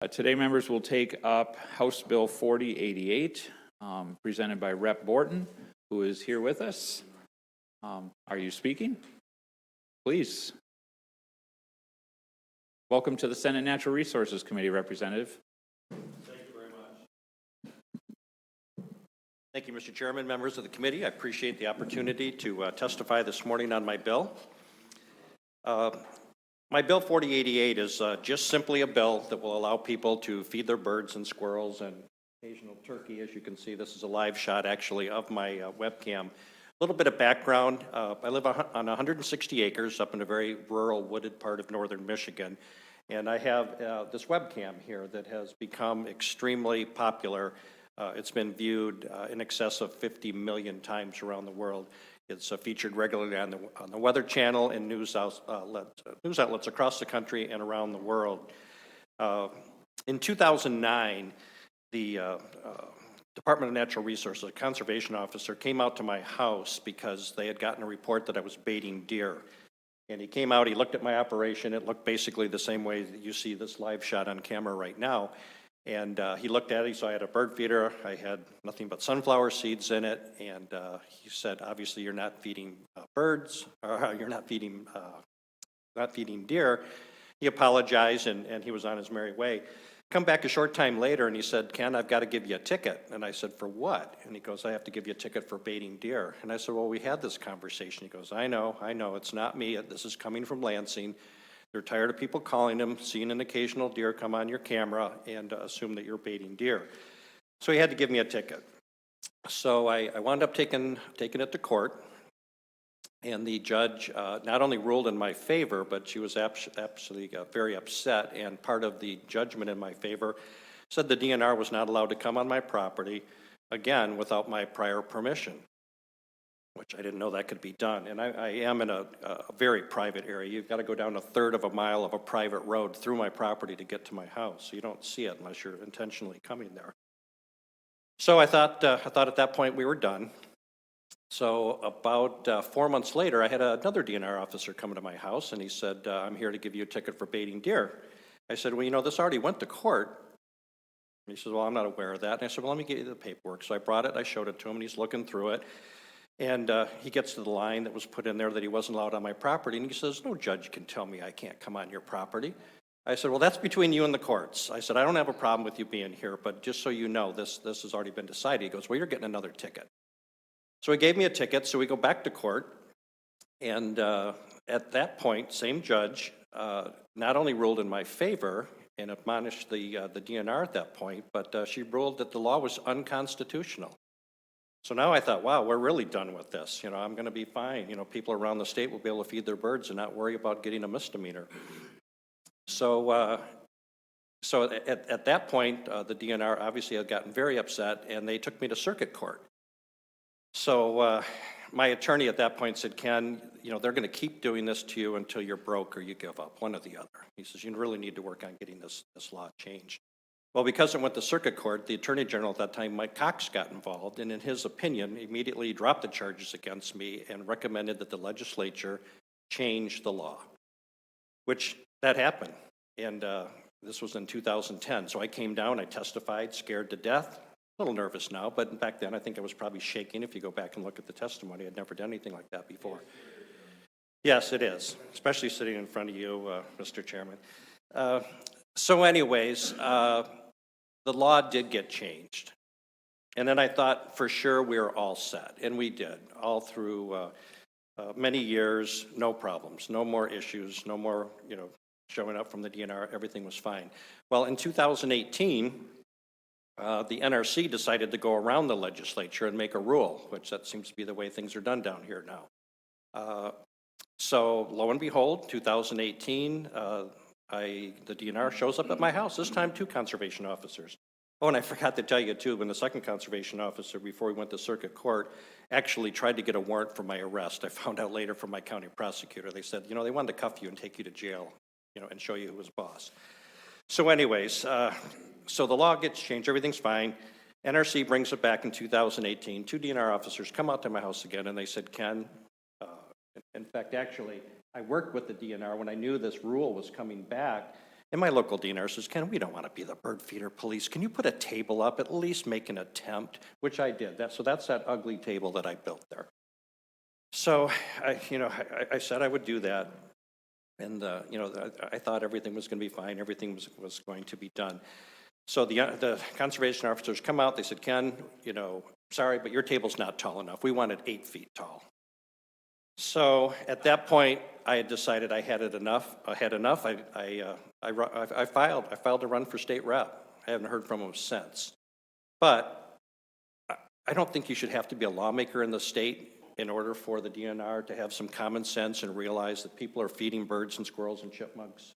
Today, members will take up House Bill 4088, presented by Rep. Borton, who is here with us. Are you speaking? Please. Welcome to the Senate Natural Resources Committee, Representative. Thank you very much. Thank you, Mr. Chairman, members of the committee. I appreciate the opportunity to testify this morning on my bill. My bill 4088 is just simply a bill that will allow people to feed their birds and squirrels and occasional turkey. As you can see, this is a live shot actually of my webcam. A little bit of background. I live on 160 acres up in a very rural wooded part of northern Michigan. And I have this webcam here that has become extremely popular. It's been viewed in excess of 50 million times around the world. It's featured regularly on the Weather Channel and news outlets across the country and around the world. In 2009, the Department of Natural Resources, a conservation officer, came out to my house because they had gotten a report that I was baiting deer. And he came out, he looked at my operation. It looked basically the same way that you see this live shot on camera right now. And he looked at it, so I had a bird feeder. I had nothing but sunflower seeds in it. And he said, obviously you're not feeding birds, or you're not feeding deer. He apologized and he was on his merry way. Come back a short time later and he said, Ken, I've got to give you a ticket. And I said, for what? And he goes, I have to give you a ticket for baiting deer. And I said, well, we had this conversation. He goes, I know, it's not me. This is coming from Lansing. They're tired of people calling them, seeing an occasional deer come on your camera and assume that you're baiting deer. So he had to give me a ticket. So I wound up taking it to court. And the judge not only ruled in my favor, but she was absolutely very upset. And part of the judgment in my favor said the DNR was not allowed to come on my property, again, without my prior permission, which I didn't know that could be done. And I am in a very private area. You've got to go down a third of a mile of a private road through my property to get to my house. So you don't see it unless you're intentionally coming there. So I thought at that point we were done. So about 4 months later, I had another DNR officer come to my house, and he said, I'm here to give you a ticket for baiting deer. I said, well, this already went to court. And he said, well, I'm not aware of that. And I said, well, let me get you the paperwork. So I brought it, I showed it to him, and he's looking through it. And he gets to the line that was put in there that he wasn't allowed on my property, and he says, no judge can tell me I can't come on your property. I said, well, that's between you and the courts. I said, I don't have a problem with you being here, but just so you know, this has already been decided. He goes, well, you're getting another ticket. So he gave me a ticket, so we go back to court, and at that point, same judge not only ruled in my favor and admonished the DNR at that point, but she ruled that the law was unconstitutional. So now I thought, wow, we're really done with this. I'm going to be fine. People around the state will be able to feed their birds and not worry about getting a misdemeanor. So at that point, the DNR obviously had gotten very upset, and they took me to circuit court. So my attorney at that point said, Ken, they're going to keep doing this to you until you're broke or you give up, one or the other. He says, you really need to work on getting this law changed. Well, because it went to circuit court, the attorney general at that time, Mike Cox, got involved, and in his opinion, immediately dropped the charges against me and recommended that the legislature change the law, which that happened. And this was in 2010. So I came down, I testified, scared to death. A little nervous now, but back then I think I was probably shaking. If you go back and look at the testimony, I'd never done anything like that before. Yes, it is, especially sitting in front of you, Mr. Chairman. So anyways, the law did get changed. And then I thought for sure we were all set, and we did, all through many years, no problems, no more issues, no more showing up from the DNR, everything was fine. Well, in 2018, the NRC decided to go around the legislature and make a rule, which that seems to be the way things are done down here now. So lo and behold, 2018, the DNR shows up at my house, this time 2 conservation officers. Oh, and I forgot to tell you too, when the second conservation officer, before we went to circuit court, actually tried to get a warrant for my arrest. I found out later from my county prosecutor. They said, they wanted to cuff you and take you to jail, and show you who was boss. So anyways, so the law gets changed, everything's fine. NRC brings it back in 2018. 2 DNR officers come out to my house again, and they said, Ken, in fact, actually, I worked with the DNR when I knew this rule was coming back. And my local DNR says, Ken, we don't want to be the bird feeder police. Can you put a table up, at least make an attempt? Which I did. So that's that ugly table that I built there. So I said I would do that. And, I thought everything was going to be fine. Everything was going to be done. So the conservation officers come out. They said, Ken, sorry, but your table's not tall enough. We want it 8 feet tall. So at that point, I had decided I had enough. I filed to run for state rep. I haven't heard from him since. But I don't think you should have to be a lawmaker in the state in order for the DNR to have some common sense and realize that people are feeding birds and squirrels and chipmunks,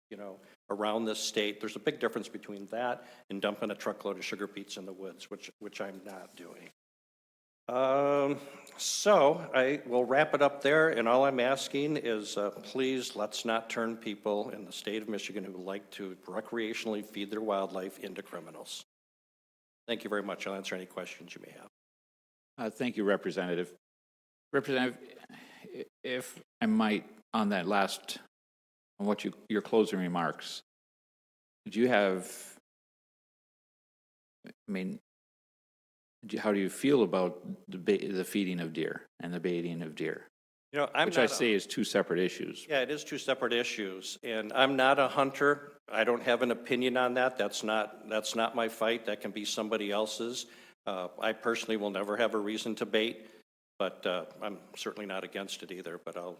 around this state. There's a big difference between that and dumping a truckload of sugar beets in the woods, which I'm not doing. So I will wrap it up there, and all I'm asking is please let's not turn people in the state of Michigan who like to recreationally feed their wildlife into criminals. Thank you very much. I'll answer any questions you may have. Thank you, Representative. Representative, if I might, on that last, on your closing remarks, did you have, how do you feel about the feeding of deer and the baiting of deer? Which I say is two separate issues. Yeah, it is two separate issues, and I'm not a hunter. I don't have an opinion on that. That's not my fight. That can be somebody else's. I personally will never have a reason to bait, but I'm certainly not against it either. But I'll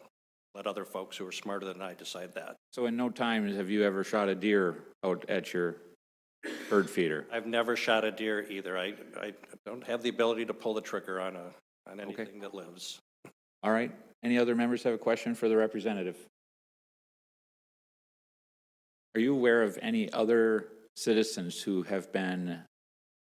let other folks who are smarter than I decide that. So in no time have you ever shot a deer out at your bird feeder? I've never shot a deer either. I don't have the ability to pull the trigger on anything that lives. All right. Any other members have a question for the representative? Are you aware of any other citizens who have been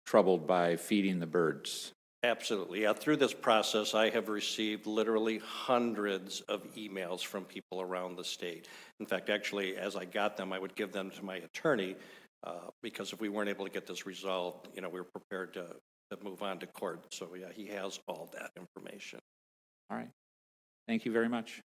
troubled by feeding the birds? Absolutely. Yeah, through this process, I have received literally hundreds of emails from people around the state. In fact, actually, as I got them, I would give them to my attorney because if we weren't able to get this resolved, we were prepared to move on to court. So yeah, he has all that information. All right. Thank you very much.